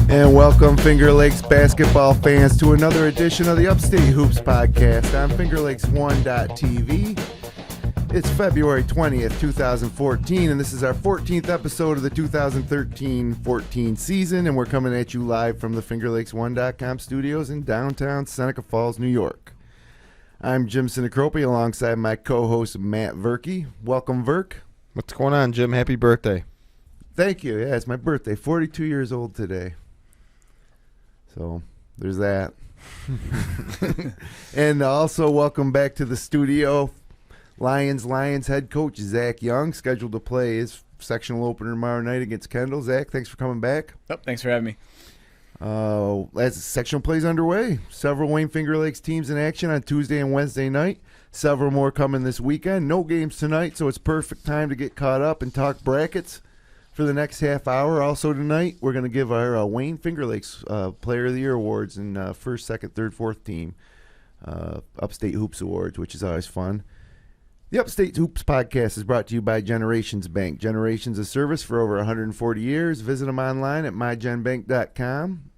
And welcome, Finger Lakes basketball fans, to another edition of the Upstate Hoops podcast on FingerLakes1.tv. It's February 20th, 2014, and this is our 14th episode of the 2013-14 season, and we're coming at you live from the FingerLakes1.com studios in downtown Seneca Falls, New York. I'm Jim Sinacropi alongside my co-host Matt Verke. Welcome, Verk. What's going on, Jim? Happy birthday. Thank you. Yeah, it's my birthday. 42 years old today. So there's that. And also welcome back to the studio, Lyons head coach Zac Young, scheduled to play his sectional opener tomorrow night against Kendall. Zach, thanks for coming back. Oh, thanks for having me. As sectional plays underway, several Wayne-Finger Lakes teams in action on Tuesday and Wednesday night. Several more coming this weekend. No games tonight, so it's perfect time to get caught up and talk brackets for the next half hour. Also tonight, we're going to give our Wayne-Finger Lakes Player of the Year awards in first, second, third, fourth team Upstate Hoops Awards, which is always fun. The Upstate Hoops podcast is brought to you by Generations Bank. Generations of service for over 140 years. Visit them online at mygenbank.com.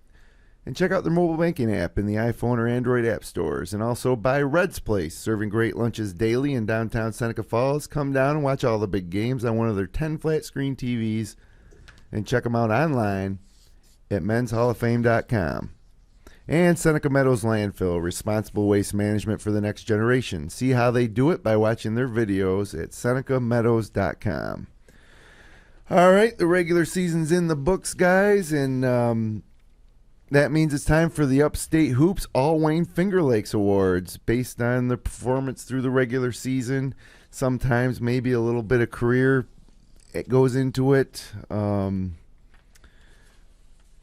And check out their mobile banking app in the iPhone or Android app stores. And also by Red's Place, serving great lunches daily in downtown Seneca Falls. Come down and watch all the big games on one of their 10 flat-screen TVs. And check them out online at men'shalloffame.com. And Seneca Meadows Landfill, responsible waste management for the next generation. See how they do it by watching their videos at senecameadows.com. All right, the regular season's in the books, guys, and that means it's time for the Upstate Hoops All-Wayne-Finger Lakes Awards, based on the performance through the regular season. Sometimes maybe a little bit of career it goes into it.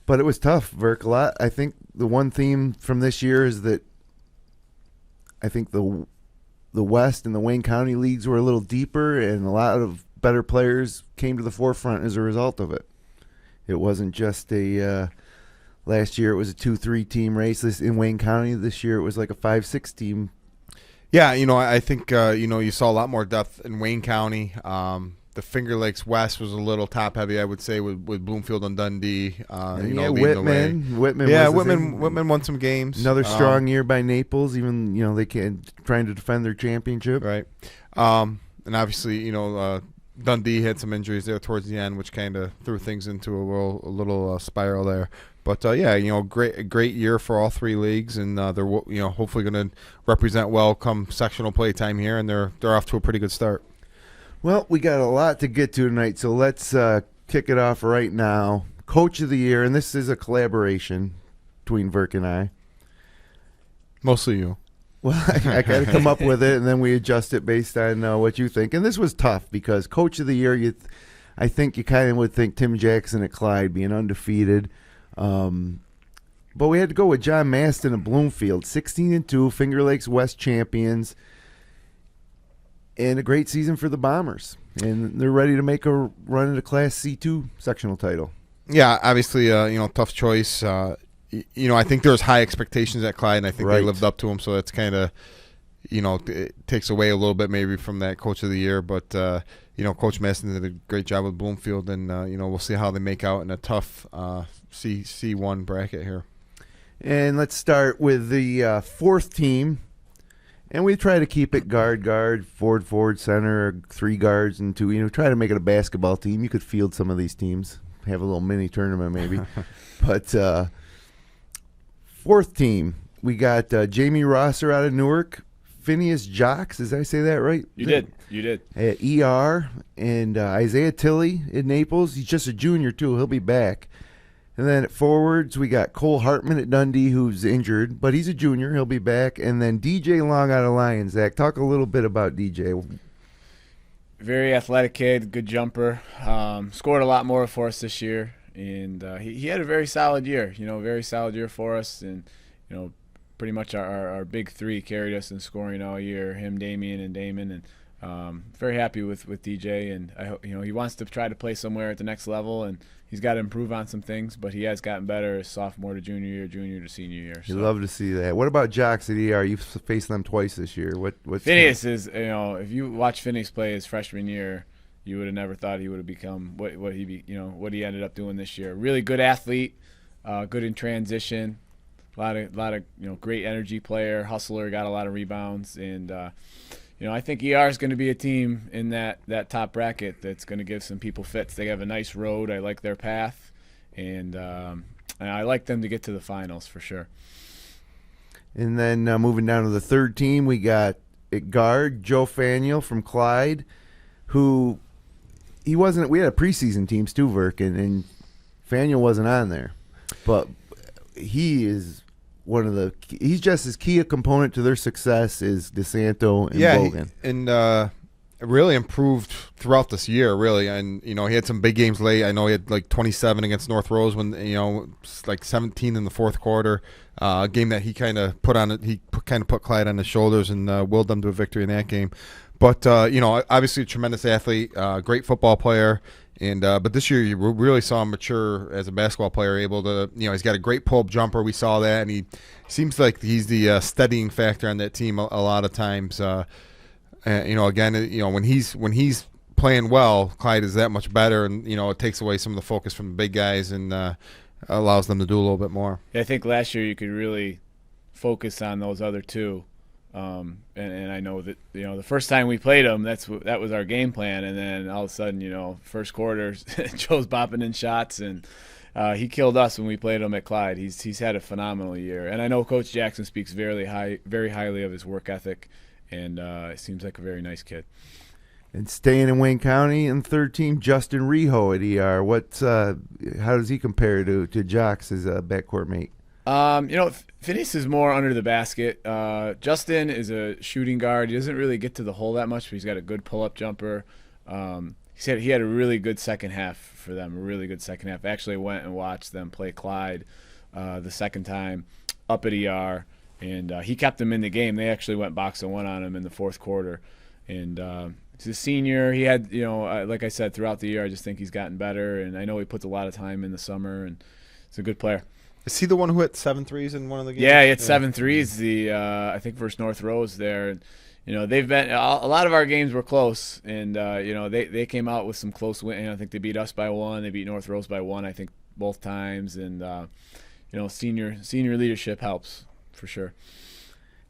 But it was tough, Verk. A lot. I think the one theme from this year is that I think the West and the Wayne County leagues were a little deeper, and a lot of better players came to the forefront as a result of it. It wasn't just a last year it was a 2-3 team race in Wayne County. This year it was like a 5-6 team. Yeah, I think you saw a lot more depth in Wayne County. The Finger Lakes West was a little top heavy, I would say, with Bloomfield and Dundee. Whitman. Whitman won some games. Another strong year by Naples, even they trying to defend their championship. Right. And obviously, Dundee had some injuries there towards the end, which kind of threw things into a little spiral there. But great year for all three leagues, and they're hopefully going to represent well come sectional play time here, and they're off to a pretty good start. Well, we got a lot to get to tonight, so let's kick it off right now. Coach of the Year, and this is a collaboration between Verk and I. Mostly you. Well, I got to come up with it, and then we adjust it based on what you think. And this was tough because Coach of the Year, I think you kind of would think Tim Jackson at Clyde being undefeated. But we had to go with John Maston of Bloomfield, 16-2, Finger Lakes West champions, and a great season for the Bombers. And they're ready to make a run at a Class C2 sectional title. Yeah, obviously, tough choice. I think there's high expectations at Clyde, and I think they lived up to them. So that's kind of, it takes away a little bit maybe from that Coach of the Year. But, Coach Maston did a great job with Bloomfield, and, we'll see how they make out in a tough C1 bracket here. And let's start with the fourth team. And we try to keep it guard, forward, center, 3 guards and 2. Try to make it a basketball team. You could field some of these teams, have a little mini tournament maybe. But fourth team, we got Jamie Rosser out of Newark, Phineas Jocks, did I say that right? You did. At ER, and Isaiah Tilley in Naples. He's just a junior too. He'll be back. And then at forwards, we got Cole Hartman at Dundee, who's injured, but he's a junior. He'll be back. And then DJ Long out of Lyons. Zach, talk a little bit about DJ. Very athletic kid, good jumper. Scored a lot more for us this year. And he had a very solid year, very solid year for us. And, pretty much our big three carried us in scoring all year, him, Damian, and Damon. And Very happy with DJ, and I hope he wants to try to play somewhere at the next level, and he's got to improve on some things, but he has gotten better as sophomore to junior year, junior to senior year. So. You love to see that. What about Jocks at ER? You've faced them twice this year. What's Phineas is, if you watch Phineas play his freshman year, you would have never thought he would have become what he ended up doing this year. Really good athlete, good in transition, a lot of great energy player, hustler, got a lot of rebounds, and I think ER is going to be a team in that top bracket that's going to give some people fits. They have a nice road. I like their path, and I like them to get to the finals for sure. And then moving down to the third team, we got at guard Joe Faniel from Clyde, who we had a preseason team, Stu Verk, and Faniel wasn't on there, but he is he's just as key a component to their success as DeSanto and Bogan. And really improved throughout this year, really. And, he had some big games late. I know he had like 27 against North Rose when, like 17 in the fourth quarter. A game that he kind of put Clyde on his shoulders and willed them to a victory in that game. But, obviously a tremendous athlete, great football player. And but this year you really saw him mature as a basketball player, able to, he's got a great pull-up jumper. We saw that, and he seems like he's the steadying factor on that team a lot of times. Again, when he's playing well, Clyde is that much better, and it takes away some of the focus from the big guys and allows them to do a little bit more. Yeah, I think last year you could really focus on those other two. And I know that the first time we played him, that was our game plan, and then all of a sudden, first quarter, Joe's bopping in shots, and he killed us when we played him at Clyde. He's had a phenomenal year, and I know Coach Jackson speaks very highly of his work ethic, and it seems like a very nice kid. And staying in Wayne County in third team, Justin Reho at ER. How does he compare to Jocks as a backcourt mate? Phineas is more under the basket. Justin is a shooting guard. He doesn't really get to the hole that much, but he's got a good pull-up jumper. He said he had a really good second half for them, a really good second half. I actually went and watched them play Clyde the second time up at ER, and he kept them in the game. They actually went box and one on him in the fourth quarter. And he's a senior. He had, like I said, throughout the year, I just think he's gotten better, and I know he puts a lot of time in the summer, and he's a good player. Is he the one who hit 7 threes in one of the games? Yeah, he hit 7 threes. I think versus North Rose there. They've been a lot of our games were close, and they came out with some close wins. I think they beat us by 1. They beat North Rose by 1. I think both times, and senior leadership helps for sure.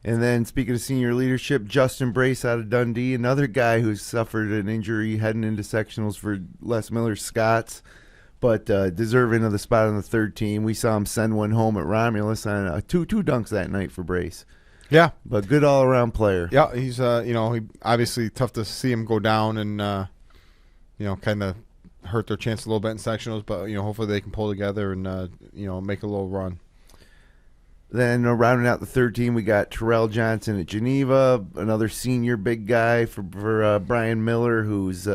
And then speaking of senior leadership, Justin Brace out of Dundee, another guy who's suffered an injury heading into sectionals for Les Miller Scots, but deserving of the spot on the third team. We saw him send one home at Romulus on two dunks that night for Brace. Yeah, but good all-around player. Yeah, he's he obviously tough to see him go down and kind of hurt their chance a little bit in sectionals, but hopefully they can pull together and make a little run. Then rounding out the third team, we got Terrell Johnson at Geneva, another senior big guy for Brian Miller, who's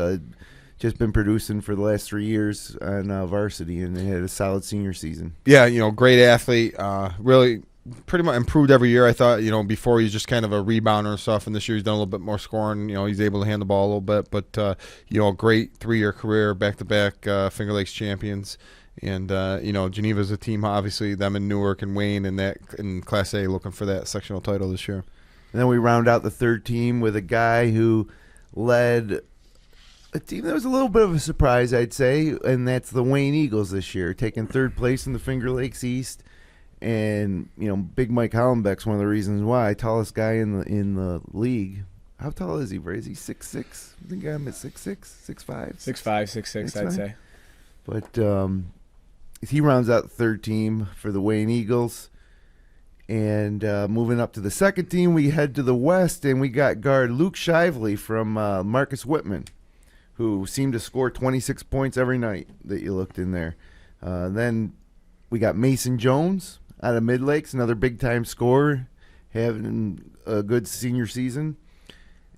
just been producing for the last 3 years on varsity, and they had a solid senior season. Yeah, great athlete. Really pretty much improved every year. I thought, before he was just kind of a rebounder and stuff, and this year he's done a little bit more scoring. He's able to hand the ball a little bit, but a great 3-year career, back-to-back Finger Lakes champions. And Geneva's a team, obviously them in Newark and Wayne and that in Class A looking for that sectional title this year. And then we round out the third team with a guy who led a team that was a little bit of a surprise, I'd say, and that's the Wayne Eagles this year, taking third place in the Finger Lakes East. And Big Mike Hollenbeck's one of the reasons why, tallest guy in the league. How tall is he, Bray? Is he 6'6"? I think I'm at 6'6", 6'5". 6'5", 6'6", I'd say. But he rounds out the third team for the Wayne Eagles. And moving up to the second team, we head to the west, and we got guard Luke Shively from Marcus Whitman, who seemed to score 26 points every night that you looked in there. Then we got Mason Jones out of Mid Lakes, another big-time scorer, having a good senior season.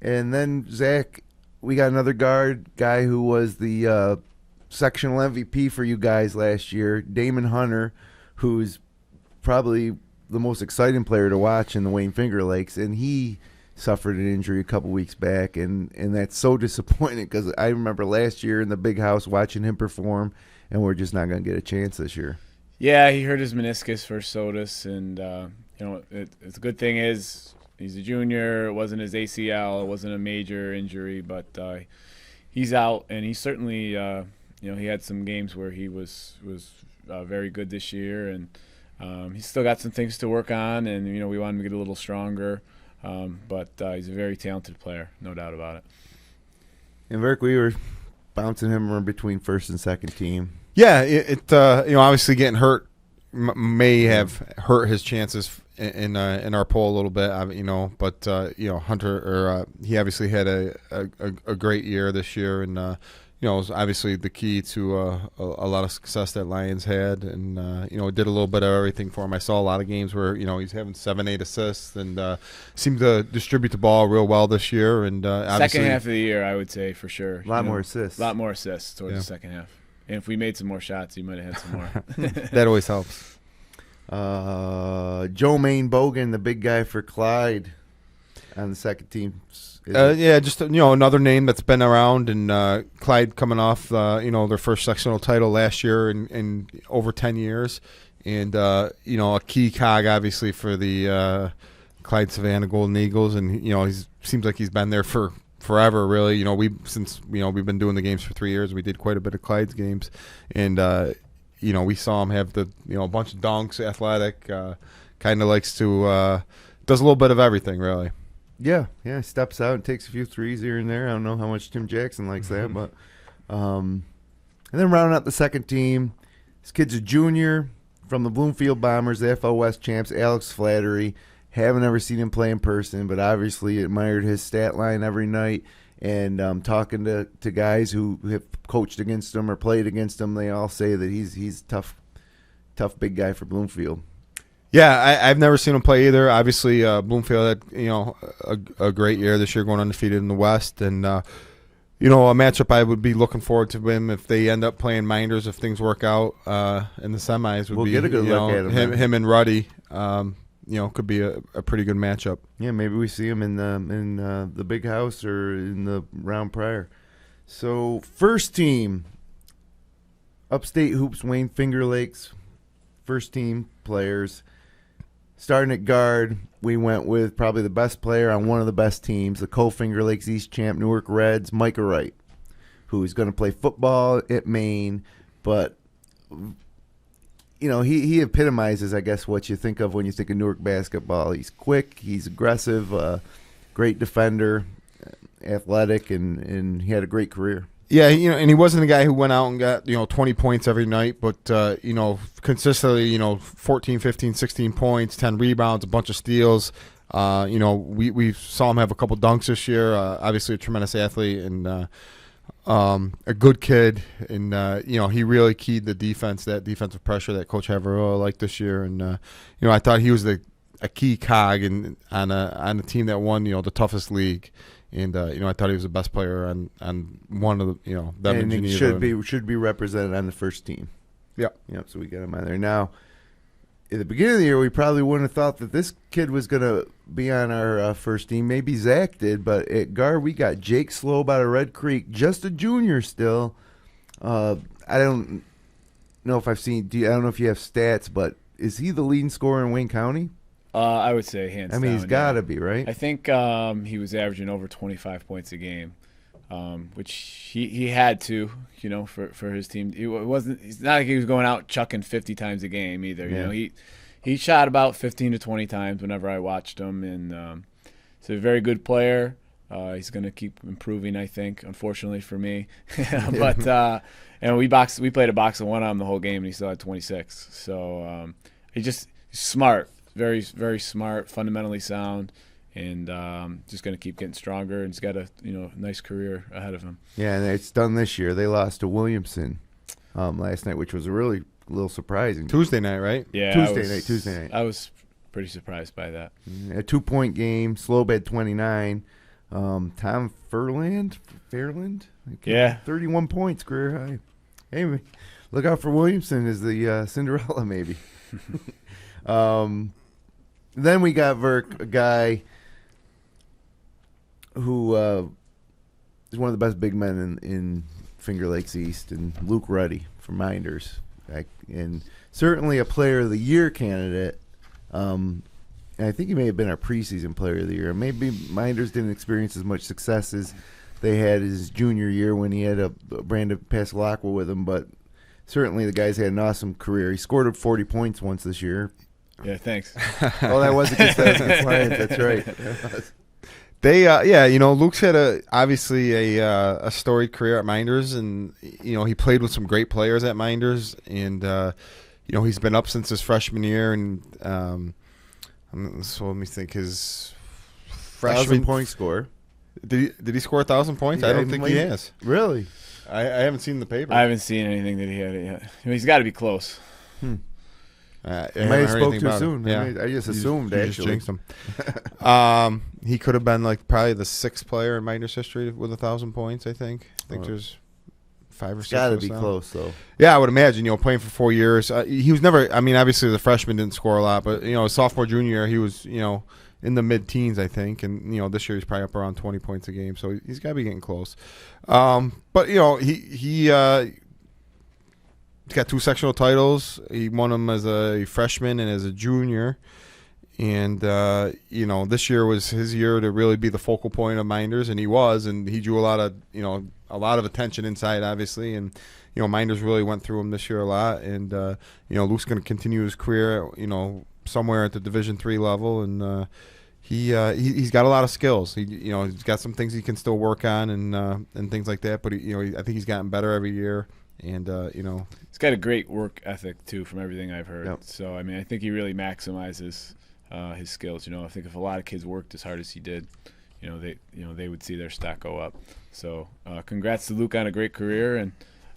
And then, Zach, we got another guy who was the sectional MVP for you guys last year, Damon Hunter, who's probably the most exciting player to watch in the Wayne Finger Lakes, and he suffered an injury a couple weeks back, and that's so disappointing because I remember last year in the big house watching him perform, and we're just not going to get a chance this year. Yeah, he hurt his meniscus for SOTUS, and the good thing is he's a junior. It wasn't his ACL. It wasn't a major injury, but he's out, and he certainly he had some games where he was very good this year, and he's still got some things to work on, and we want him to get a little stronger. But he's a very talented player, no doubt about it. And Vic, we were bouncing him around between first and second team. Yeah, obviously getting hurt may have hurt his chances in our poll a little bit, but Hunter he obviously had a great year this year, and it was obviously the key to a lot of success that Lyons had, and did a little bit of everything for him. I saw a lot of games where he's having 7-8 assists, and seemed to distribute the ball real well this year. And second half of the year, I would say for sure, a lot more assists towards the second half. And if we made some more shots, you might have had some more. That always helps. Joe Maine Bogan, the big guy for Clyde, on the second team. Just another name that's been around, and Clyde coming off their first sectional title last year in over 10 years, and a key cog obviously for the Clyde Savannah Golden Eagles, and he seems like he's been there for forever, really. We've been doing the games for 3 years. We did quite a bit of Clyde's games, and we saw him have a bunch of dunks, athletic, kind of likes to does a little bit of everything, really. Yeah, steps out and takes a few threes here and there. I don't know how much Tim Jackson likes that, but and then rounding out the second team, this kid's a junior from the Bloomfield Bombers, the FL West champs, Alex Flattery. Haven't ever seen him play in person, but obviously admired his stat line every night. And talking to guys who have coached against him or played against him, they all say that he's tough big guy for Bloomfield. Yeah, I've never seen him play either. Obviously, Bloomfield had a great year this year, going undefeated in the West, and a matchup I would be looking forward to him if they end up playing Minders, if things work out in the semis. We'll get a good look at him and Ruddy. Could be a pretty good matchup. Yeah, maybe we see him in the big house or in the round prior. So first team, Upstate Hoops All-Wayne-Finger Lakes, first team players. Starting at guard, we went with probably the best player on one of the best teams, the Finger Lakes East champ Newark Reds, Micah Wright, who is going to play football at Maine, but he epitomizes, I guess, what you think of when you think of Newark basketball. He's quick, he's aggressive, great defender, athletic, and he had a great career. Yeah, and he wasn't a guy who went out and got 20 points every night, but consistently 14, 15, 16 points, 10 rebounds, a bunch of steals. We saw him have a couple dunks this year. Obviously a tremendous athlete and a good kid, and he really keyed the defense, that defensive pressure that Coach Haverilla liked this year, and I thought he was a key cog on a team that won the toughest league. And I thought he was the best player on one of the them. And he should be represented on the first team. Yeah. So we got him on there. Now, at the beginning of the year, we probably wouldn't have thought that this kid was going to be on our first team. Maybe Zach did, but at guard we got Jake Slobe out of Red Creek, just a junior still. I don't know if I've seen. I don't know if you have stats, but is he the leading scorer in Wayne County? I would say hands down. He's got to be, right? I think he was averaging over 25 points a game, which he had to, for his team. It's not like he was going out chucking 50 times a game either. Yeah. He shot about 15 to 20 times whenever I watched him, and he's a very good player. He's going to keep improving, I think, unfortunately for me. But we played a box of one on him the whole game, and he still had 26. So he's smart. Very, very smart, fundamentally sound, and just going to keep getting stronger. And he's got a nice career ahead of him. Yeah, and it's done this year. They lost to Williamson last night, which was a little surprising. Tuesday night, right? Yeah, Tuesday night. I was pretty surprised by that. A 2-point game. Slobe had 29. Tom Fairland, 31 points, career high. Hey, look out for Williamson as the Cinderella, maybe. Then we got Verk, a guy who is one of the best big men in Finger Lakes East, and Luke Ruddy from Minders, and certainly a Player of the Year candidate. And I think he may have been our preseason Player of the Year. Maybe Minders didn't experience as much success as they had his junior year when he had Brandon Pascalacqua with him, but certainly the guy's had an awesome career. He scored 40 points once this year. Yeah, thanks. Oh, that was against Lyons. That's right. Luke's had obviously a storied career at Minders, and he played with some great players at Minders, and he's been up since his freshman year, and so let me think, his freshman 1,000-point score. Did he score 1,000 points? Yeah, I don't think he has. Really? I haven't seen the paper. I haven't seen anything that he had it yet. He's got to be close. I might have spoke too soon. Yeah. I just assumed, you actually. Just jinxed him. He could have been probably the 6th player in Minders history with 1,000 points, I think. There's 5 or 6. Got to be close, though. Yeah, I would imagine, playing for 4 years. He was never, obviously the freshman didn't score a lot, but, his sophomore, junior year, he was, in the mid-teens, I think. And, this year he's probably up around 20 points a game, so he's got to be getting close. But, he's got 2 sectional titles. He won them as a freshman and as a junior. And, this year was his year to really be the focal point of Minders, and he was. And he drew a lot of attention inside, obviously. And, Minders really went through him this year a lot. And, Luke's going to continue his career, somewhere at the Division III level. And he's got a lot of skills. He's got some things he can still work on and things like that. But, I think he's gotten better every year. And, he's got a great work ethic, too, from everything I've heard. Yep. So, I think he really maximizes his skills. I think if a lot of kids worked as hard as he did, they would see their stock go up. So, congrats to Luke on a great career. And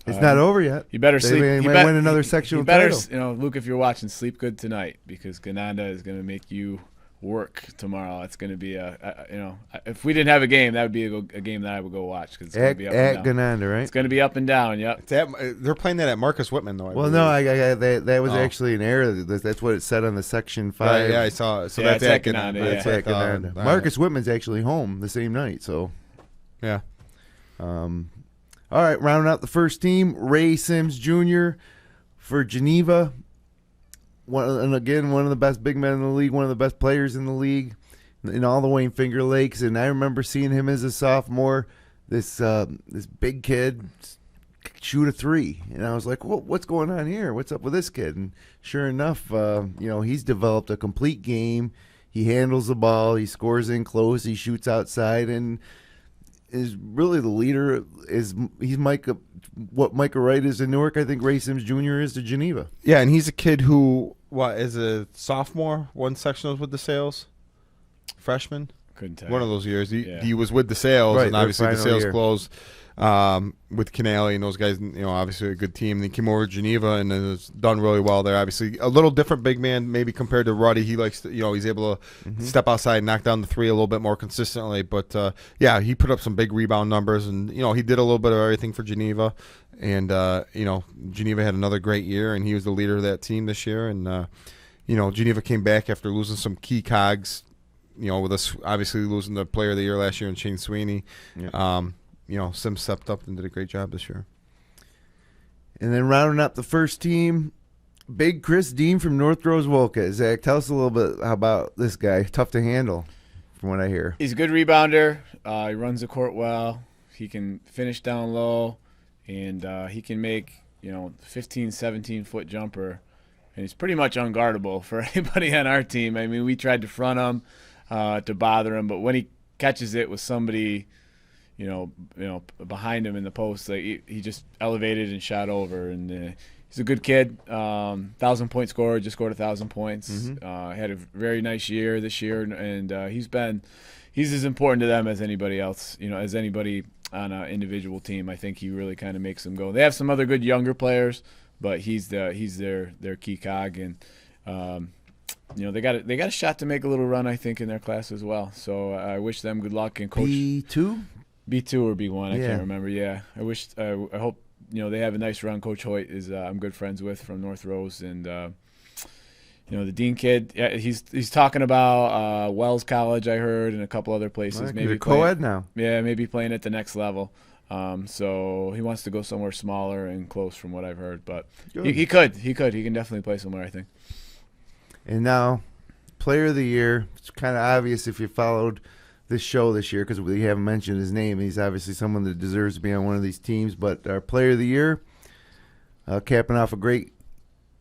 it's not over yet. You better sleep. He might win another sectional title. Luke, if you're watching, sleep good tonight, because Gananda is going to make you work tomorrow. It's going to be if we didn't have a game, that would be a game that I would go watch, because it's going to be up and down. Gananda, right? It's going to be up and down. Yep. They're playing that at Marcus Whitman, though. That was actually an error. That's what it said on the Section 5. Right, yeah, I saw it. So that's at Gananda. That's at Gananda. Marcus Whitman's actually home the same night. So, yeah. All right, rounding out the first team, Ray Sims Jr. for Geneva. One of the best big men in the league, one of the best players in the league in all the Wayne-Finger Lakes. And I remember seeing him as a sophomore, this big kid shoot a 3. And I was like, well, what's going on here? What's up with this kid? And sure enough, he's developed a complete game. He handles the ball. He scores in close. He shoots outside, and is really the leader. He's what Micah Wright is in Newark, I think Ray Sims Jr. is to Geneva. Yeah, and he's a kid who, as a sophomore, won sectionals with the Sales, freshman. Couldn't tell you. One of those years. He was with the Sales, right, and obviously the Sales year closed with Canale and those guys. Obviously a good team. And he came over to Geneva and has done really well there. Obviously a little different big man maybe compared to Ruddy. He likes to, he's able to step outside and knock down the 3 a little bit more consistently. But he put up some big rebound numbers, and he did a little bit of everything for Geneva. And Geneva had another great year, and he was the leader of that team this year. And Geneva came back after losing some key cogs. With us obviously losing the Player of the Year last year in Shane Sweeney. Yeah. Sims stepped up and did a great job this year. And then rounding up the first team, Big Chris Dean from North Rosewolka. Zach, tell us a little bit about this guy. Tough to handle, from what I hear. He's a good rebounder. He runs the court well. He can finish down low, and he can make 15, 17-foot jumper. And he's pretty much unguardable for anybody on our team. I mean, we tried to front him to bother him, but when he catches it with somebody, behind him in the post, he just elevated and shot over. And he's a good kid. 1,000-point scorer, just scored 1,000 points. Had a very nice year this year, and he's as important to them as anybody else. As anybody on an individual team. I think he really kind of makes them go. They have some other good younger players, but he's their key cog, and they got a shot to make a little run, I think, in their class as well. So I wish them good luck. And coach B2 or B1, I can't remember. Yeah, I hope they have a nice run. Coach Hoyt is I'm good friends with from North Rose, and the Dean kid, he's talking about Wells College, I heard, and a couple other places. Well, maybe co-ed now. Yeah, maybe playing at the next level. So he wants to go somewhere smaller and close, from what I've heard. But he can definitely play somewhere, I think. And now, Player of the Year. It's kind of obvious if you followed this show this year because we haven't mentioned his name. He's obviously someone that deserves to be on one of these teams. But our Player of the Year, capping off a great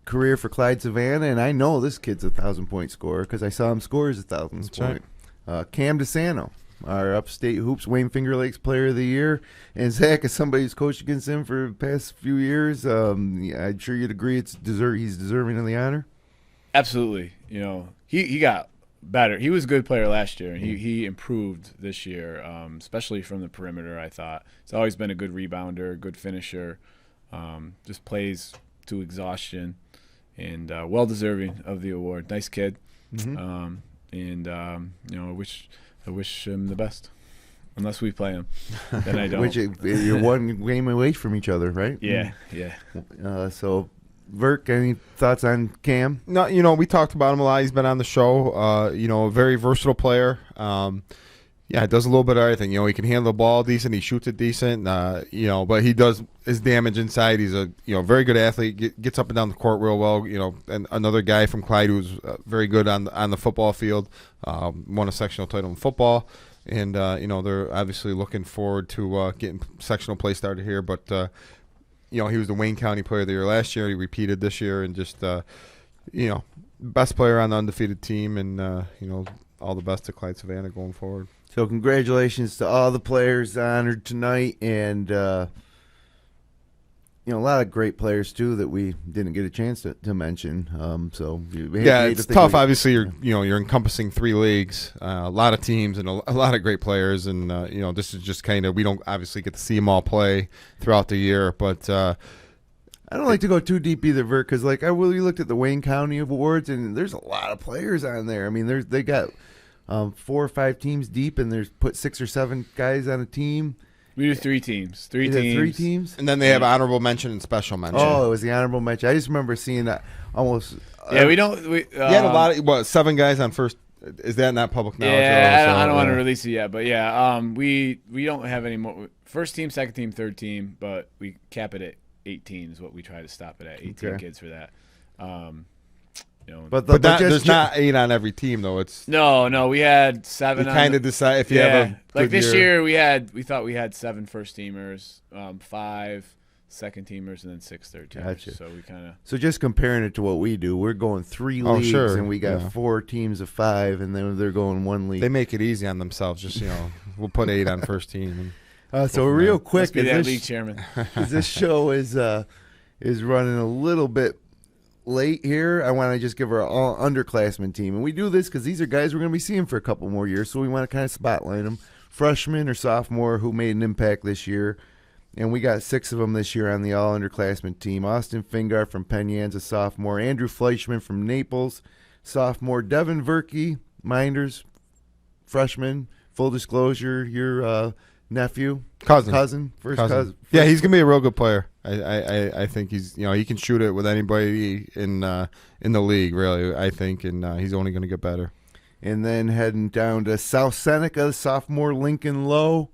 career for Clyde Savannah, and I know this kid's a 1,000-point scorer because I saw him score as a 1,000 point. Right. Cam DeSanto, our Upstate Hoops Wayne-Finger Lakes Player of the Year. And Zach, as somebody who's coached against him for the past few years, I'm sure you'd agree he's deserving of the honor. Absolutely. He got better. He was a good player last year, and he improved this year, especially from the perimeter, I thought. He's always been a good rebounder, good finisher, just plays to exhaustion, and well-deserving of the award. Nice kid. Mm-hmm. I wish him the best. Unless we play him, then I don't. Which you're one game away from each other, right? Yeah. So, Verk, any thoughts on Cam? No, we talked about him a lot. He's been on the show. A very versatile player. Does a little bit of everything. He can handle the ball decent. He shoots it decent. But he does his damage inside. He's a very good athlete. Gets up and down the court real well. And another guy from Clyde who's very good on the football field. Won a sectional title in football, and they're obviously looking forward to getting sectional play started here. But he was the Wayne County Player of the Year last year. He repeated this year, and just best player on the undefeated team, and all the best to Clyde Savannah going forward. So congratulations to all the players honored tonight, and a lot of great players too that we didn't get a chance to mention. It's tough. Obviously, you're encompassing 3 leagues, a lot of teams, and a lot of great players, and this is just kind of, we don't obviously get to see them all play throughout the year, but. I don't like to go too deep either, Vert, because I really looked at the Wayne County awards, and there's a lot of players on there. I mean, they got 4 or 5 teams deep, and there's put 6 or 7 guys on a team. We do 3 teams. Three teams, and then they have honorable mention and special mention. Oh, it was the honorable mention. I just remember seeing that almost. We don't. You had a lot of 7 guys on first. Is that not public knowledge? Yeah, I don't want to release it yet, but we don't have any more. First team, second team, third team, but we cap it at 18 is what we try to stop it at. 18 kids for that. But there's not 8 on every team though. It's no. We had 7. You kind of decide if you have a like this year. We thought we had 7 first teamers, 5 second teamers, and then 6 third teamers. Gotcha. So we kind of. So just comparing it to what we do, we're going 3 leagues, and we got 4 teams of 5, and then they're going 1 league. They make it easy on themselves. Just we'll put 8 on first team. So real quick, be that league chairman. This show is running a little bit late here. I want to just give our all underclassmen team, and we do this because these are guys we're going to be seeing for a couple more years, so we want to kind of spotlight them. Freshman or sophomore who made an impact this year, and we got 6 of them this year on the all underclassmen team. Austin Fingar from Penn Yan's a sophomore. Andrew Fleischman from Naples, sophomore. Devin Verkey, Minders, freshman. Full disclosure, your cousin. Yeah, he's gonna be a real good player. I think he's he can shoot it with anybody in the league, really. I think, and he's only gonna get better. And then heading down to South Seneca, sophomore Lincoln Lowe,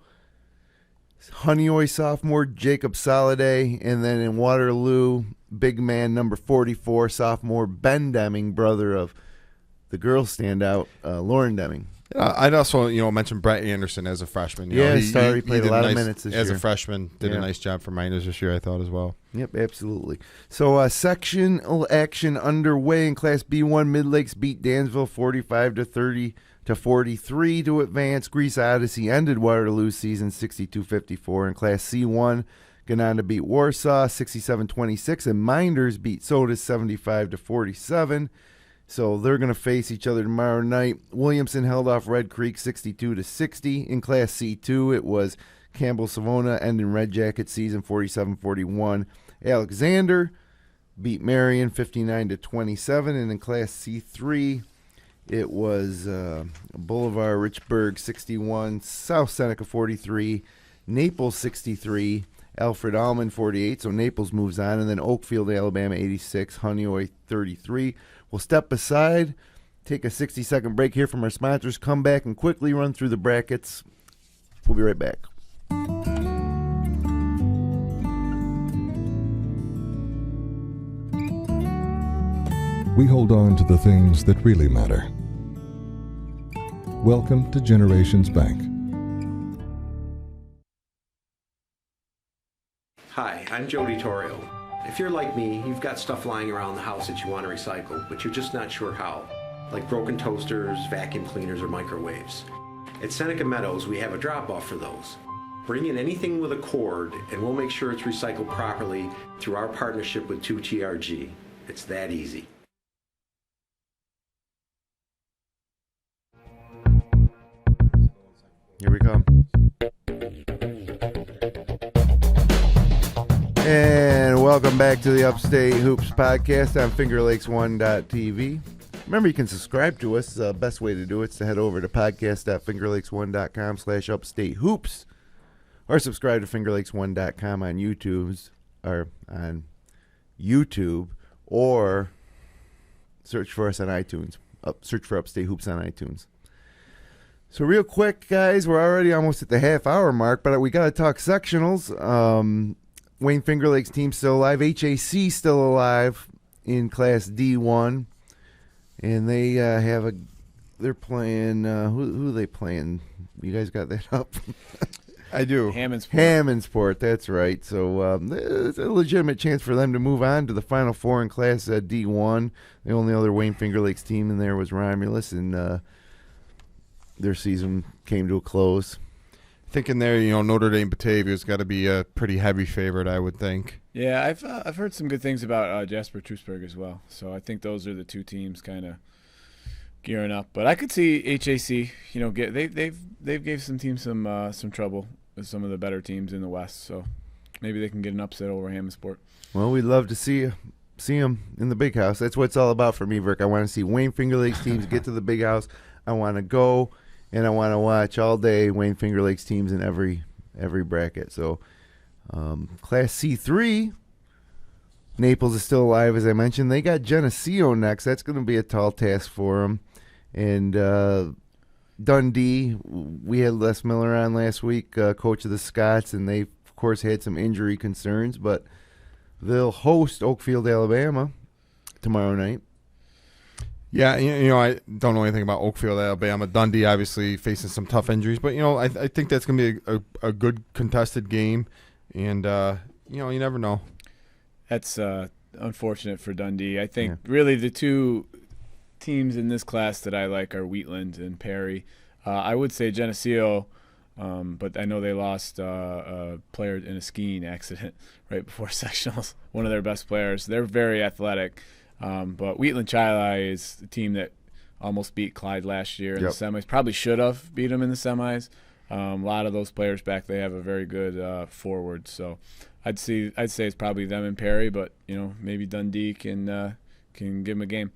Honeoye sophomore Jacob Soliday, and then in Waterloo, big man number 44, sophomore Ben Deming, brother of the girls standout Lauren Deming. I'd also, mention Brett Anderson as a freshman. He played a lot of minutes this year. As a freshman, did a nice job for Miners this year, I thought, as well. Yep, absolutely. So sectional action underway in Class B1. Mid-Lakes beat Dansville 45-30 to 43 to advance. Greece Odyssey ended Waterloo season 62-54. In Class C1, Gananda beat Warsaw 67-26, and Minders beat Soda 75-47. So they're going to face each other tomorrow night. Williamson held off Red Creek 62-60. In Class C2, it was Campbell Savona ending Red Jacket season 47-41. Alexander beat Marion 59-27. And in Class C3, it was Boulevard Richburg 61, South Seneca 43, Naples 63, Alfred Allman 48. So Naples moves on. And then Oakfield, Alabama 86, Honeoye 33. We'll step aside, take a 60-second break here from our sponsors, come back and quickly run through the brackets. We'll be right back. We hold on to the things that really matter. Welcome to Generations Bank. Hi, I'm Jody Torrio. If you're like me, you've got stuff lying around the house that you want to recycle, but you're just not sure how, like broken toasters, vacuum cleaners, or microwaves. At Seneca Meadows, we have a drop-off for those. Bring in anything with a cord, and we'll make sure it's recycled properly through our partnership with 2TRG. It's that easy. Here we come. And welcome back to the Upstate Hoops podcast on FingerLakes1.tv. Remember, you can subscribe to us. The best way to do it is to head over to podcast.fingerlakes1.com/upstatehoops or subscribe to fingerlakes1.com on YouTube or search for us on iTunes. Search for Upstate Hoops on iTunes. So real quick, guys, we're already almost at the half-hour mark, but we got to talk sectionals. Wayne-Finger Lakes team still alive. HAC still alive in Class D1. And they they're playing, who are they playing? You guys got that up? I do. Hammondsport, that's right. So it's a legitimate chance for them to move on to the Final Four in Class D1. The only other Wayne-Finger Lakes team in there was Romulus, and their season came to a close. Thinking there, Notre Dame Batavia's got to be a pretty heavy favorite, I would think. Yeah, I've heard some good things about Jasper Trusberg as well. So I think those are the two teams kind of gearing up. But I could see HAC. They've gave some teams some trouble with some of the better teams in the West. So maybe they can get an upset over Hammondsport. Well, we'd love to see them in the big house. That's what it's all about for me, Vic. I want to see Wayne-Finger Lakes teams get to the big house. I want to go. And I want to watch all day Wayne-Finger Lakes teams in every bracket. So Class C3, Naples is still alive, as I mentioned. They got Geneseo next. That's going to be a tall task for them. And Dundee, we had Les Miller on last week, coach of the Scots, and they, of course, had some injury concerns. But they'll host Oakfield, Alabama tomorrow night. Yeah, I don't know anything about Oakfield, Alabama. Dundee obviously facing some tough injuries, but I think that's going to be a good contested game, and you never know. That's unfortunate for Dundee. I think really the two teams in this class that I like are Wheatland and Perry. I would say Geneseo, but I know they lost a player in a skiing accident right before sectionals. One of their best players. They're very athletic. But Wheatland Chili is the team that almost beat Clyde last year in the semis. Probably should have beat them in the semis. A lot of those players back, they have a very good forward. So I'd say it's probably them and Perry, but maybe Dundee can give them a game.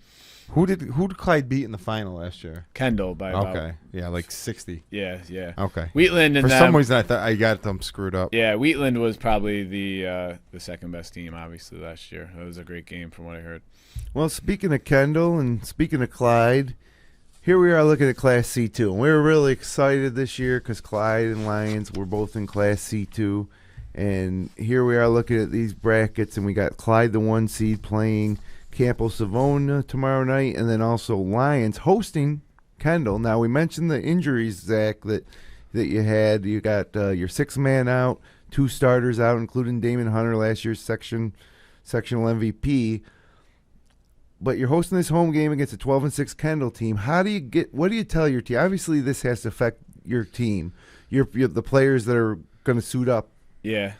Who did Clyde beat in the final last year? Kendall by about, like 60. Yeah. Okay. Wheatland and for some reason I thought I got them screwed up. Yeah, Wheatland was probably the second best team obviously last year. It was a great game from what I heard. Well, speaking of Kendall and speaking of Clyde, here we are looking at Class C2. And we were really excited this year because Clyde and Lyons were both in Class C2. And here we are looking at these brackets, and we got Clyde, the 1 seed, playing Campo Savona tomorrow night, and then also Lyons hosting Kendall. Now, we mentioned the injuries, Zach, that you had. You got your 6th man out, 2 starters out, including Damon Hunter, last year's sectional MVP. But you're hosting this home game against a 12-6 Kendall team. What do you tell your team? Obviously, this has to affect your team, the players that are going to suit up. Yeah.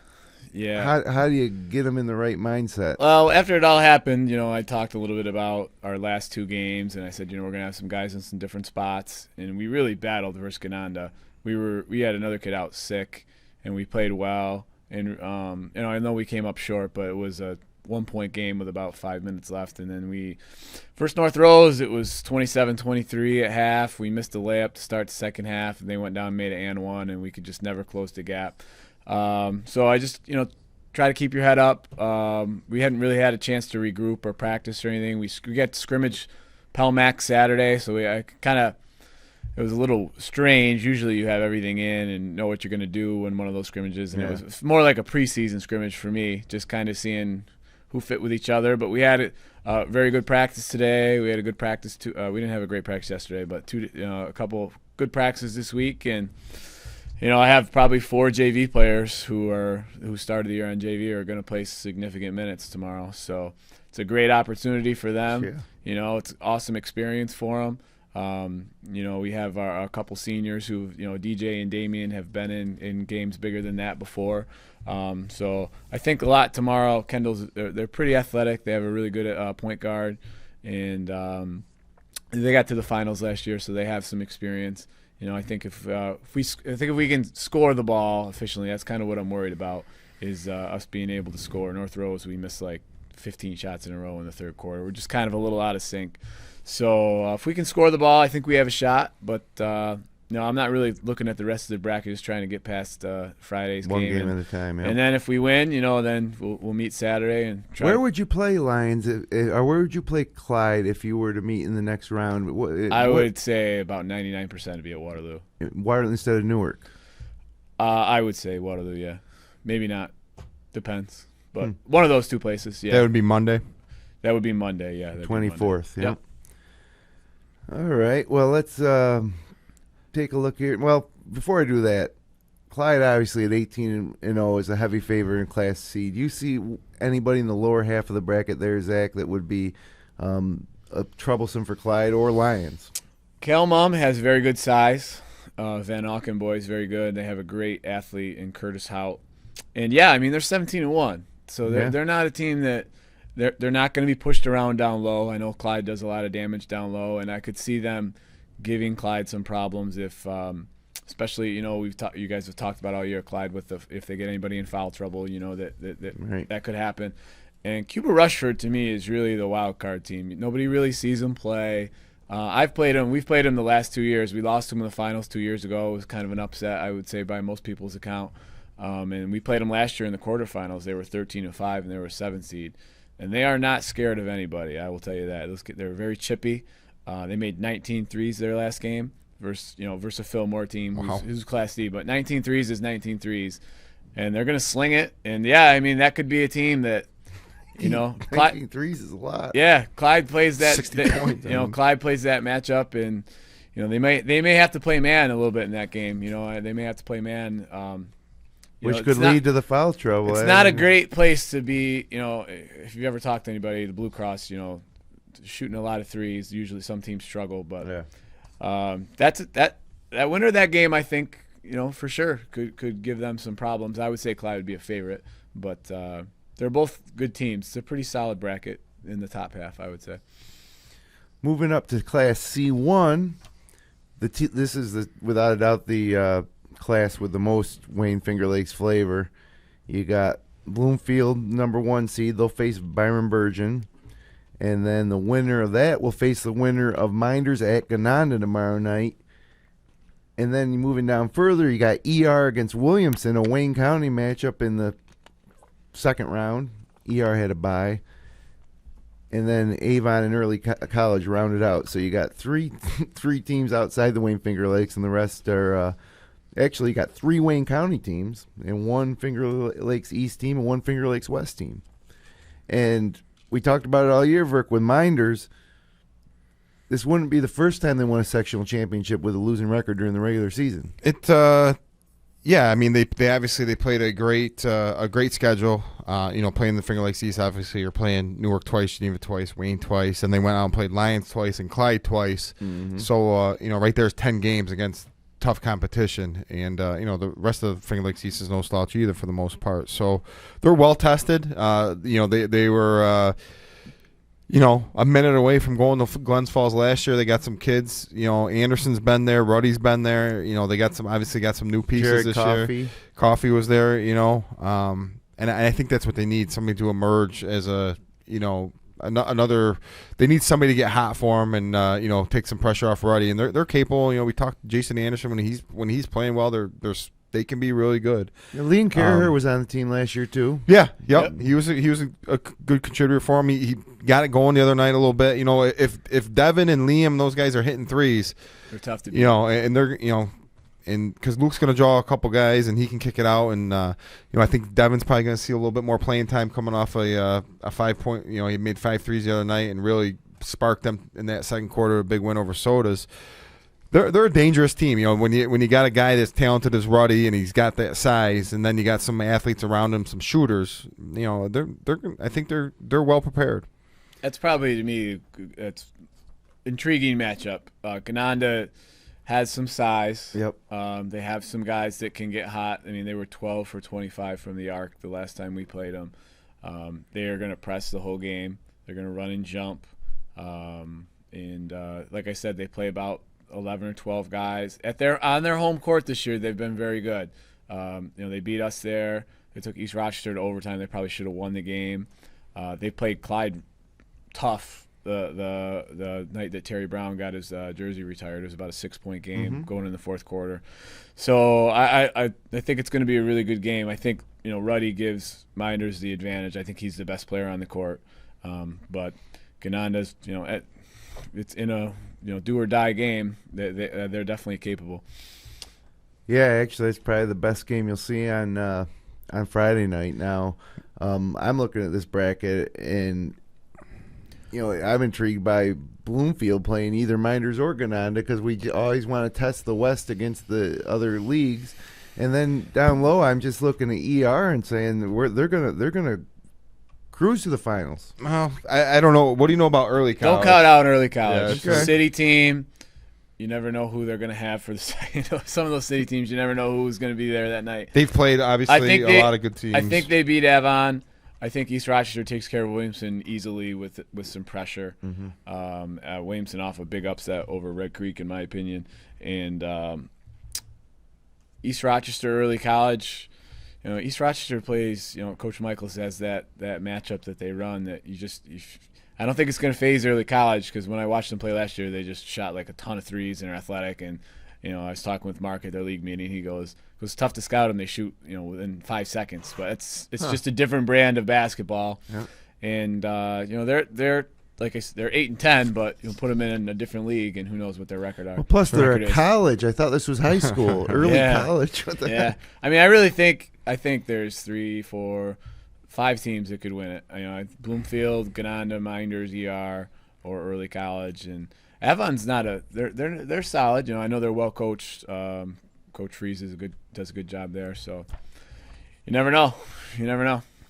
How do you get them in the right mindset? Well, after it all happened, I talked a little bit about our last 2 games, and I said, we're going to have some guys in some different spots, and we really battled versus Gananda. We had another kid out sick, and we played well, and I know we came up short, but it was a 1-point game with about 5 minutes left, and then first North Rose, it was 27-23 at half. We missed a layup to start the second half, and they went down and made it and 1, and we could just never close the gap. So I just try to keep your head up. We hadn't really had a chance to regroup or practice or anything. We got scrimmage Pelmac Saturday, so it was a little strange. Usually you have everything in and know what you're going to do in one of those scrimmages, and it was more like a preseason scrimmage for me, just kind of seeing who fit with each other. But we had a very good practice today. We had a good practice we didn't have a great practice yesterday, but a couple good practices this week. And I have probably 4 JV players who started the year on JV are going to play significant minutes tomorrow. So it's a great opportunity for them. Yeah. It's an awesome experience for them. We have a couple seniors who, DJ and Damien have been in games bigger than that before. So I think a lot tomorrow. Kendall's they're pretty athletic. They have a really good point guard, and they got to the finals last year, so they have some experience. I think if we can score the ball efficiently, that's kind of what I'm worried about, is us being able to score. North Rose, we missed like 15 shots in a row in the third quarter. We're just kind of a little out of sync. So if we can score the ball, I think we have a shot. But I'm not really looking at the rest of the bracket, just trying to get past Friday's One game. game at a time, yeah. And then if we win, then we'll meet Saturday and try. Where would you play Lyons, or where would you play Clyde if you were to meet in the next round? I would say about 99% to be at Waterloo. Waterloo instead of Newark? I would say Waterloo, yeah. Maybe not. Depends. But one of those two places, yeah. That would be Monday? That would be Monday, yeah. 24th, yeah. Yep. All right. Well, let's take a look here. Well, before I do that, Clyde obviously at 18-0 is a heavy favorite in Class C. Do you see anybody in the lower half of the bracket there, Zach, that would be troublesome for Clyde or Lyons? Kelmum has very good size. Van Auken boys very good. They have a great athlete in Curtis Hout. And, they're 17-1. So they're not a team that they're not going to be pushed around down low. I know Clyde does a lot of damage down low, and I could see them giving Clyde some problems if especially, you guys have talked about all year Clyde with if they get anybody in foul trouble, that could happen. And Cuba Rushford to me is really the wild card team. Nobody really sees them play. I've played him. We've played him the last 2 years. We lost him in the finals 2 years ago. It was kind of an upset, I would say, by most people's account. And we played them last year in the quarterfinals. They were 13-5, and they were a 7 seed. And they are not scared of anybody, I will tell you that. They're very chippy. They made 19 threes their last game versus a Phil Moore team who's Class D. But 19 threes is 19 threes. And they're going to sling it. And, that could be a team that, 19 threes is a lot. Yeah, Clyde plays that. 60 points. Clyde plays that matchup. And, they may have to play man a little bit in that game. They may have to play man. Which could lead to the foul trouble. It's not a great place to be, if you've ever talked to anybody, the Blue Cross, shooting a lot of threes. Usually some teams struggle, but that winner of that game, I think, for sure could give them some problems. I would say Clyde would be a favorite, but they're both good teams. It's a pretty solid bracket in the top half, I would say. Moving up to Class C1, this is without a doubt the class with the most Wayne-Finger Lakes flavor. You got Bloomfield, number 1 seed. They'll face Byron Burgeon. And then the winner of that will face the winner of Minders at Gananda tomorrow night. And then moving down further, you got ER against Williamson, a Wayne County matchup in the second round. ER had a bye. And then Avon and Early College rounded out. So you got three teams outside the Wayne-Finger Lakes, and the rest are actually you got 3 Wayne County teams and 1 Finger Lakes East team and 1 Finger Lakes West team. And we talked about it all year, Verk, with Minders. This wouldn't be the first time they won a sectional championship with a losing record during the regular season. Yeah, I mean they obviously played a great schedule. Playing the Finger Lakes East, obviously you're playing Newark twice, Geneva twice, Wayne twice, and they went out and played Lyons twice and Clyde twice. Mm-hmm. So right there's 10 games against tough competition, and the rest of the Finger Lakes East is no slouch either for the most part. So they're well tested. They were a minute away from going to Glens Falls last year. They got some kids. Anderson's been there, Ruddy's been there. They got some new pieces Jared this Coffey. year. Coffee was there. And I think that's what they need, somebody to emerge as another. They need somebody to get hot for them and take some pressure off Ruddy, and they're capable. We talked to Jason Anderson when he's playing well. They're they can be really good. Liam Carrier was on the team last year too. Yeah, yep. He was a good contributor for him. He got it going the other night a little bit. If Devin and Liam, those guys are hitting threes, they're tough to beat. And they're and because Luke's going to draw a couple guys and he can kick it out, and I think Devin's probably going to see a little bit more playing time coming off a 5-point. He made 5 threes the other night and really sparked them in that second quarter, a big win over Sodas. They're a dangerous team. When you got a guy that's talented as Ruddy and he's got that size, and then you got some athletes around him, some shooters. I think they're well prepared. That's probably, to me, it's intriguing matchup. Gananda has some size. Yep. They have some guys that can get hot. I mean, they were 12 for 25 from the arc the last time we played them. They are going to press the whole game. They're going to run and jump. And like I said, they play about 11 or 12 guys on their home court this year. They've been very good. They beat us there. They took East Rochester to overtime. They probably should have won the game. They played Clyde tough the night that Terry Brown got his jersey retired. It was about a 6-point game going in the fourth quarter. So I think it's going to be a really good game. I think Ruddy gives Minders the advantage. I think he's the best player on the court. But Gananda's it's in a do or die game. They're definitely capable. Yeah, actually, that's probably the best game you'll see on Friday night. Now, I'm looking at this bracket, and I'm intrigued by Bloomfield playing either Minders or Gananda because we always want to test the West against the other leagues. And then down low, I'm just looking at ER and saying they're gonna cruise to the finals. Well, I don't know. What do you know about early college? Don't count out early college. Yeah, okay. City team, you never know who they're going to have for the second. Some of those city teams, you never know who's going to be there that night. They've played, obviously, a lot of good teams. I think they beat Avon. I think East Rochester takes care of Williamson easily with some pressure. Williamson off a big upset over Red Creek, in my opinion. And East Rochester early college, East Rochester plays, Coach Michaels has that matchup that they run that I don't think it's going to phase early college because when I watched them play last year, they just shot like a ton of threes and are athletic. And, I was talking with Mark at their league meeting. He goes, it was tough to scout them. They shoot, within 5 seconds. But it's just a different brand of basketball. Yeah. And, they're like I said, they're 8-10, but you'll put them in a different league, and who knows what their record are. Well, plus they're at college. I thought this was high school, early college. What the heck? I mean, I think there's 3, 4, 5 teams that could win it. Bloomfield, Gananda, Minders, ER, or early college, and Avon's not they're solid. I know they're well coached. Coach Freeze does a good job there. So you never know.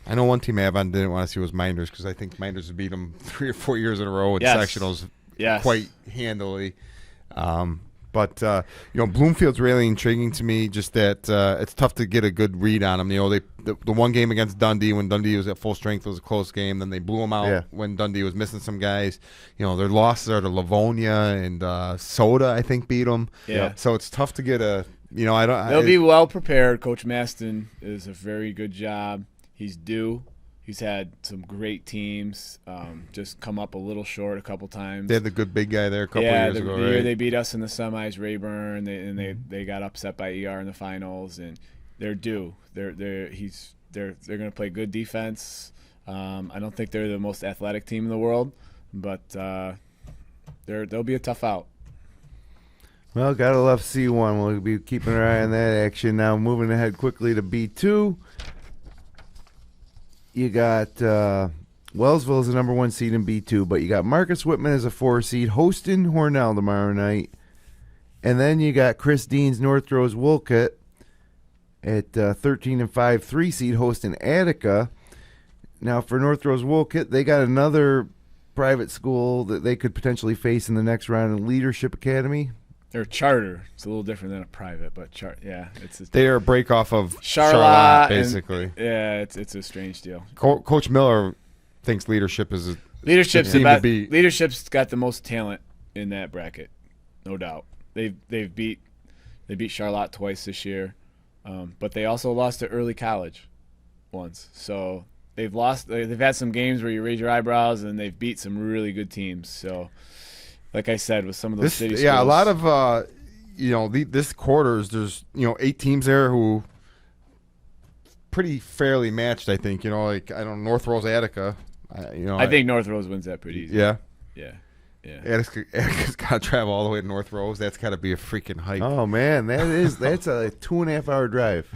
I know one team Avon didn't want to see was Minders because I think Minders would beat them 3 or 4 years in a row in sectionals quite handily. But Bloomfield's really intriguing to me. Just that it's tough to get a good read on them. The one game against Dundee when Dundee was at full strength was a close game. Then they blew them out when Dundee was missing some guys. Their losses are to Livonia and Soda. I think beat them. Yeah. So it's tough to get a. They'll be well prepared. Coach Maston is a very good job. He's due. He's had some great teams, just come up a little short a couple times. They had the good big guy there a couple years ago, right? The year they beat us in the semis, Rayburn, they got upset by ER in the finals, and they're due. They're going to play good defense. I don't think they're the most athletic team in the world, but they'll be a tough out. Well, gotta love C1. We'll be keeping our eye on that action. Now, moving ahead quickly to B2. You got Wellsville as the number 1 seed in B2, but you got Marcus Whitman as a 4 seed hosting Hornell tomorrow night. And then you got Chris Dean's North Rose Wolcott at 13-5 3 seed hosting Attica. Now for North Rose Wolcott, they got another private school that they could potentially face in the next round in Leadership Academy. They're a charter. It's a little different than a private, but they're a break off of Charlotte basically. It's a strange deal. Coach Miller thinks Leadership is Leadership's got the most talent in that bracket, no doubt. They beat Charlotte twice this year, but they also lost to early college once. So they've had some games where you raise your eyebrows, and they've beat some really good teams. So. Like I said, with some of those city schools. Yeah, a lot of this quarters, there's 8 teams there who pretty fairly matched. I think like I don't know, North Rose Attica. I think North Rose wins that pretty easy. Yeah. Attica's got to travel all the way to North Rose. That's got to be a freaking hike. Oh man, that's a 2.5 hour drive.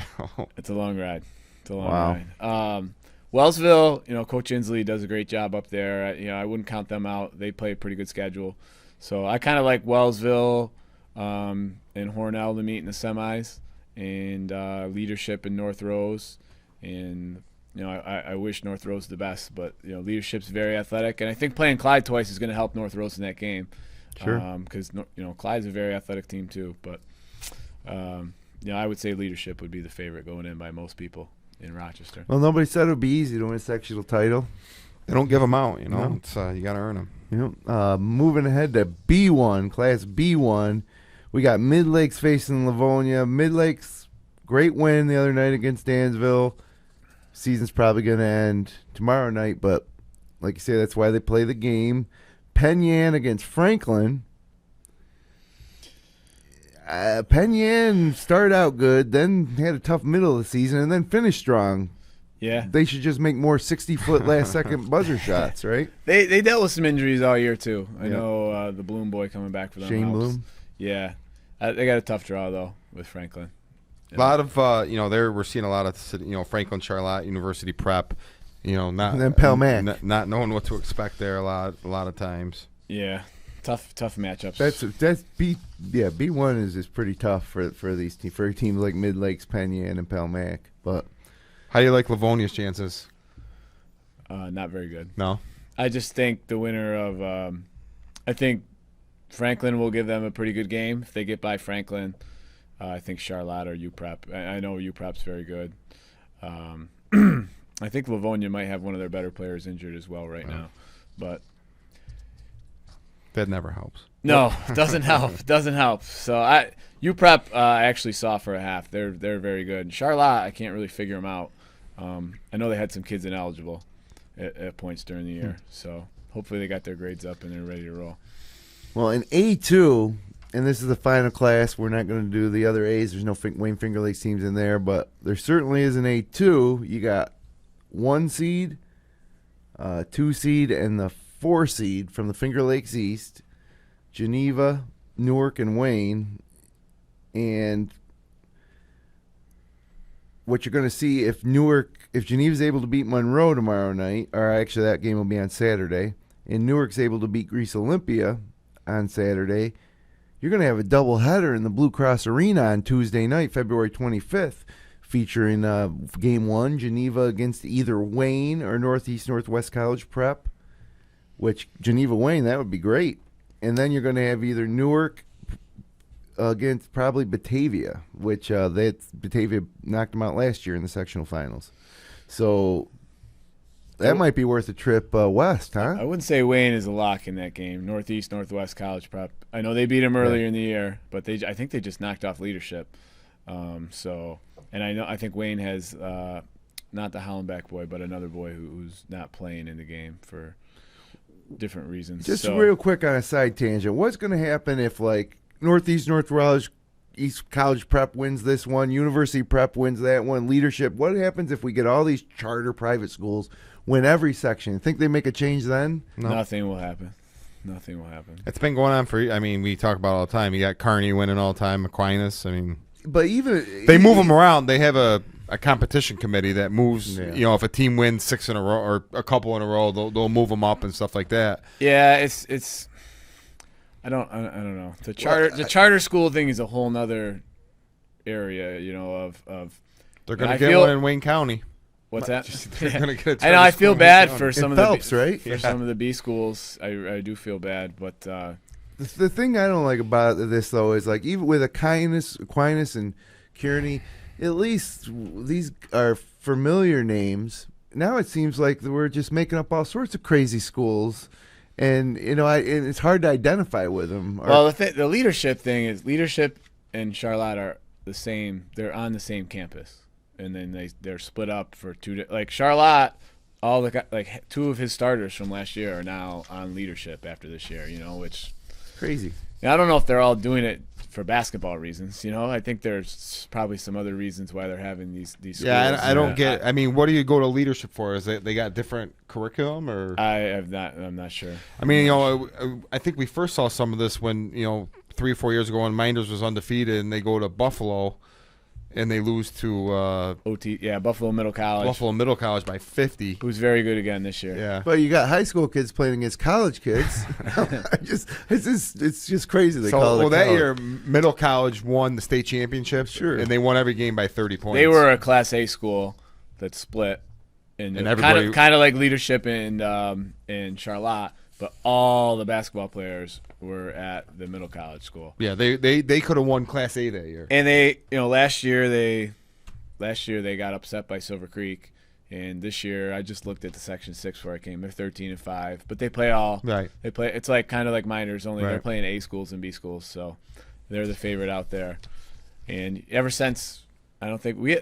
It's a long ride. It's a long ride. Wellsville, Coach Inslee does a great job up there. I wouldn't count them out. They play a pretty good schedule. So I kind of like Wellsville and Hornell to meet in the semis, and Leadership in North Rose. And I wish North Rose the best, but Leadership's very athletic, and I think playing Clyde twice is going to help North Rose in that game. Sure. Because Clyde's a very athletic team too. But I would say Leadership would be the favorite going in by most people in Rochester. Well, nobody said it would be easy to win a sectional title. They don't give them out, No. It's you got to earn them. Moving ahead to B1, Class B1, we got Mid-Lakes facing Livonia. Mid-Lakes, great win the other night against Dansville. Season's probably going to end tomorrow night, but like you say, that's why they play the game. Penn Yan against Franklin. Penn Yan started out good, then had a tough middle of the season, and then finished strong. Yeah. They should just make more 60-foot last-second buzzer shots, right? They dealt with some injuries all year, too. I know the Bloom boy coming back for them. Shane helps. Bloom? Yeah. They got a tough draw, though, with Franklin. A lot of we're seeing a lot of Franklin, Charlotte, University Prep, not And then Pell Mac. not knowing what to expect there a lot of times. Yeah. Tough matchups. That's B1 is pretty tough for these teams, for teams like Mid Lakes, Penn Yan, and Pell Mac. But how do you like Livonia's chances? Not very good. No. I just think the winner of I think Franklin will give them a pretty good game if they get by Franklin. I think Charlotte or UPrep. I know UPrep's very good. I think Livonia might have one of their better players injured as well right now, but that never helps. No, doesn't help. Doesn't help. So UPrep I actually saw for a half. They're very good. Charlotte, I can't really figure them out. I know they had some kids ineligible at points during the year, so hopefully they got their grades up and they're ready to roll. well, in A2, and this is the final class, we're not going to do the other A's. There's no Wayne-Finger Lakes teams in there, but there certainly is an A2. You got 1 seed, 2 seed, and the 4 seed from the Finger Lakes East, Geneva, Newark, and Wayne. And what you're going to see if Geneva's able to beat Monroe tomorrow night, or actually that game will be on Saturday, and Newark's able to beat Greece Olympia on Saturday, you're going to have a doubleheader in the Blue Cross Arena on Tuesday night, February 25th, featuring Game 1, Geneva against either Wayne or Northeast-Northwest College Prep, which Geneva-Wayne, that would be great. And then you're going to have either Newark against probably Batavia, which Batavia knocked them out last year in the sectional finals. So that might be worth a trip west, huh? I wouldn't say Wayne is a lock in that game. Northeast, Northwest College Prep. I know they beat them earlier in the year, but I think they just knocked off Leadership. And I think Wayne has not the Hollenbach boy, but another boy who's not playing in the game for different reasons. Just real quick on a side tangent, what's going to happen if Northeast East College Prep wins this one, University Prep wins that one, Leadership? What happens if we get all these charter private schools win every section? Think they make a change then? No. Nothing will happen. Nothing will happen. It's been going on we talk about it all the time. You got Kearney winning all the time, Aquinas. But even they move them around. They have a competition committee that moves. If a team wins 6 in a row or a couple in a row, they'll move them up and stuff like that. Yeah, it's. I don't know. The charter school thing is a whole nother area. Of they're going to get one in Wayne County. What's that? They're going to get. I know. I feel bad for some of Phelps, the right? For some of the B schools. I do feel bad, but. The thing I don't like about this, though, is even with Aquinas and Kearney, at least these are familiar names. Now it seems like we're just making up all sorts of crazy schools, and it's hard to identify with them. Well, the Leadership thing is Leadership and Charlotte are the same. They're on the same campus, and then they're split up for two. Like Charlotte, all the 2 of his starters from last year are now on Leadership after this year. Which. Crazy. I don't know if they're all doing it for basketball reasons. I think there's probably some other reasons why they're having these schools. Yeah, I don't get. I mean, what do you go to leadership for? Is they got different curriculum or? I'm not sure. I mean, I think we first saw some of this when 3 or 4 years ago when Minders was undefeated and they go to Buffalo. And they lose to Buffalo Middle College by 50. Who's very good again this year. Yeah. But you got high school kids playing against college kids. It's just crazy. That year, Middle College won the state championship. Sure. And they won every game by 30 points. They were a Class A school that split, and everybody kind of like leadership in Charlotte. But all the basketball players were at the Middle College school. Yeah, they could have won Class A that year. And they, last year they got upset by Silver Creek, and this year I just looked at the Section 6 where I came. They're 13-5, but they play all. Right. They play. It's like kind of like Miners, only right. They're playing A schools and B schools, so they're the favorite out there. And ever since, I don't think we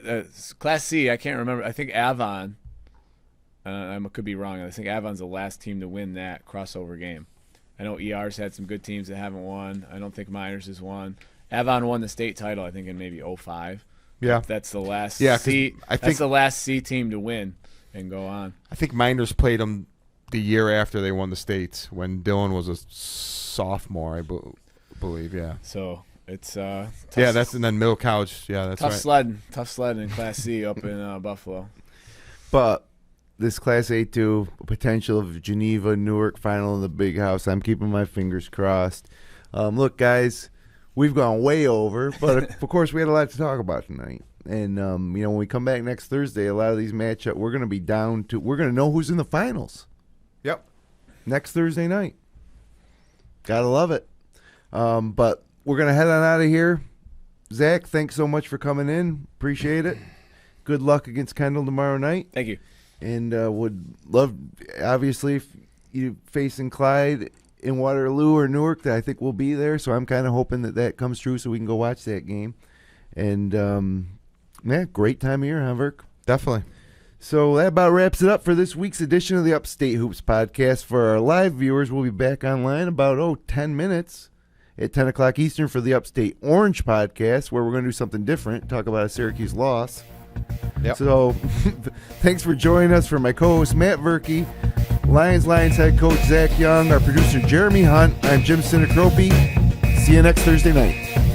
Class C. I can't remember. I think Avon. I could be wrong. I think Avon's the last team to win that crossover game. I know ER's had some good teams that haven't won. I don't think Miners has won. Avon won the state title, I think, in maybe 05. Yeah. That's the last C. That's the last C team to win and go on. I think Miners played them the year after they won the states when Dylan was a sophomore, I believe. Yeah. So it's tough. Yeah, and then Middle College. Yeah, that's tough sledding in Class C up in Buffalo. But this Class A2 potential of Geneva, Newark final in the big house. I'm keeping my fingers crossed. Look, guys, we've gone way over, but of course we had a lot to talk about tonight. And when we come back next Thursday, a lot of these matchups we're going to be we're going to know who's in the finals. Yep. Next Thursday night. Gotta love it. But we're going to head on out of here. Zach, thanks so much for coming in. Appreciate it. Good luck against Kendall tomorrow night. Thank you. And would love, obviously, if you facing Clyde in Waterloo or Newark, that I think we'll be there. So I'm kind of hoping that comes true so we can go watch that game. And, great time of year, huh, Verk? Definitely. So that about wraps it up for this week's edition of the Upstate Hoops podcast. For our live viewers, we'll be back online about, 10 minutes at 10 o'clock Eastern for the Upstate Orange podcast, where we're going to do something different, talk about a Syracuse loss. Yep. So thanks for joining us. For my co-host Matt Verkey, Lyons head coach Zac Young, our producer Jeremy Hunt, I'm Jim Sinacropi. See you next Thursday night.